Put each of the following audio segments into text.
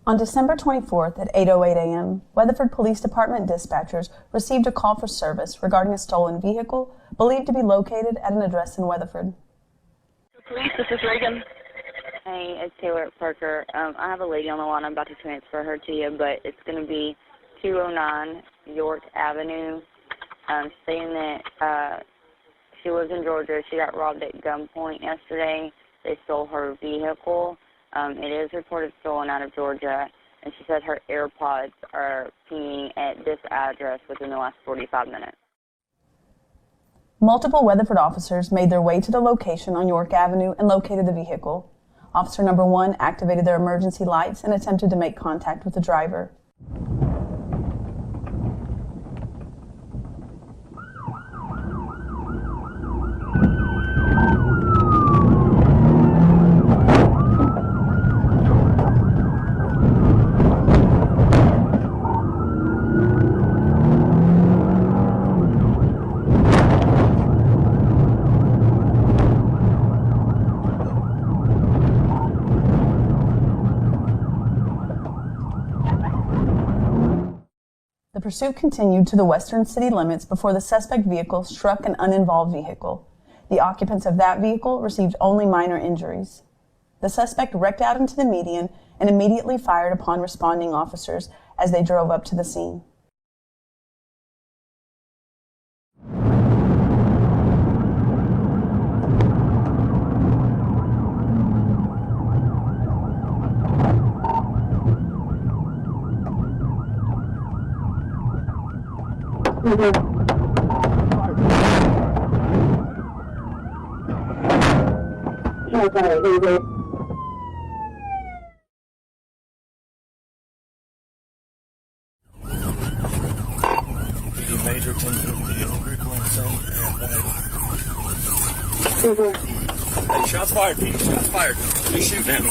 On December 24th at 8:08 a.m., Weatherford Police Department dispatchers received a call for service regarding a stolen vehicle believed to be located at an address in Weatherford. Police, this is Reagan. Hey, it's Taylor at Parker. I have a lady on the line. I'm about to transfer her to you, but it's going to be 209 York Avenue, saying that she lives in Georgia. She got robbed at gunpoint yesterday. They stole her vehicle. It is reported stolen out of Georgia, and she said her AirPods are pinging at this address within the last 45 minutes. Multiple Weatherford officers made their way to the location on York Avenue and located the vehicle. Officer number 1 activated their emergency lights and attempted to make contact with the driver. The pursuit continued to the western city limits before the suspect vehicle struck an uninvolved vehicle. The occupants of that vehicle received only minor injuries. The suspect wrecked out into the median and immediately fired upon responding officers as they drove up to the scene. Major 1050 critical insane. Hey, shots fired, Pete. Shots fired. He's shooting at me.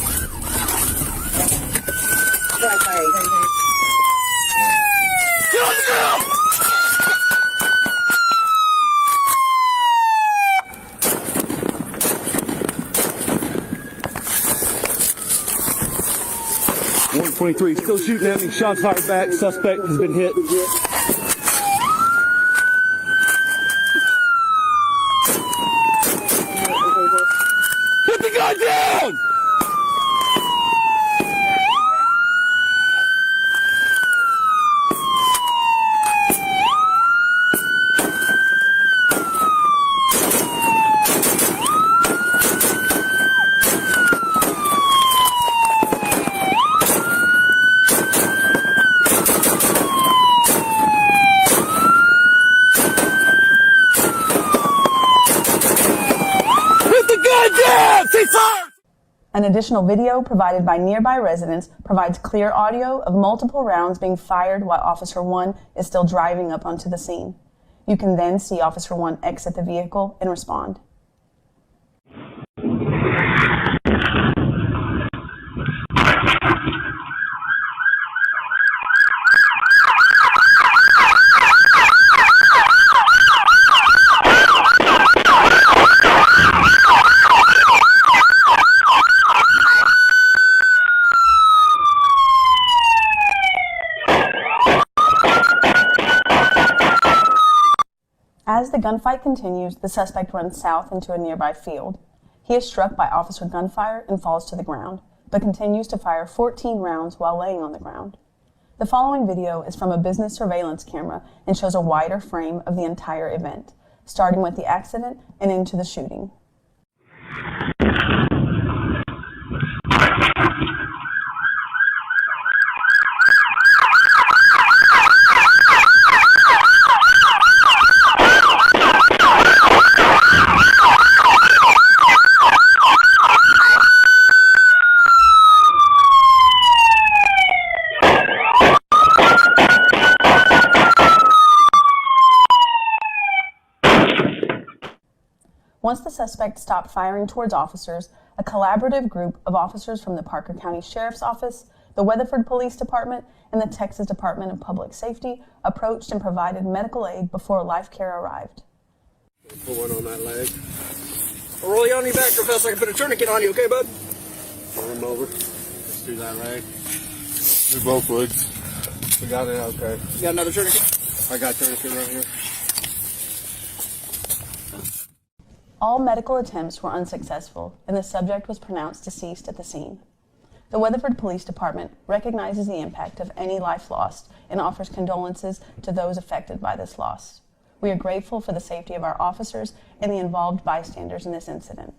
Shots fired. Get on the ground! .23 still shooting at me. Shots fired back. Suspect has been hit. Put the gun down! An additional video provided by nearby residents provides clear audio of multiple rounds being fired while Officer 1 is still driving up onto the scene. You can then see Officer 1 exit the vehicle and respond. As the gunfight continues, the suspect runs south into a nearby field. He is struck by officer gunfire and falls to the ground, but continues to fire 14 rounds while laying on the ground. The following video is from a business surveillance camera and shows a wider frame of the entire event, starting with the accident and into the shooting. Once the suspect stopped firing towards officers, a collaborative group of officers from the Parker County Sheriff's Office, the Weatherford Police Department, and the Texas Department of Public Safety approached and provided medical aid before life care arrived. Put one on that leg. I'll roll you on your back real fast so I can put a tourniquet on you, okay, bud? Roll him over. Let's do that leg. We both would. We got it, okay. You got another tourniquet? I got tourniquet right here. All medical attempts were unsuccessful, and the subject was pronounced deceased at the scene. The Weatherford Police Department recognizes the impact of any life lost and offers condolences to those affected by this loss. We are grateful for the safety of our officers and the involved bystanders in this incident.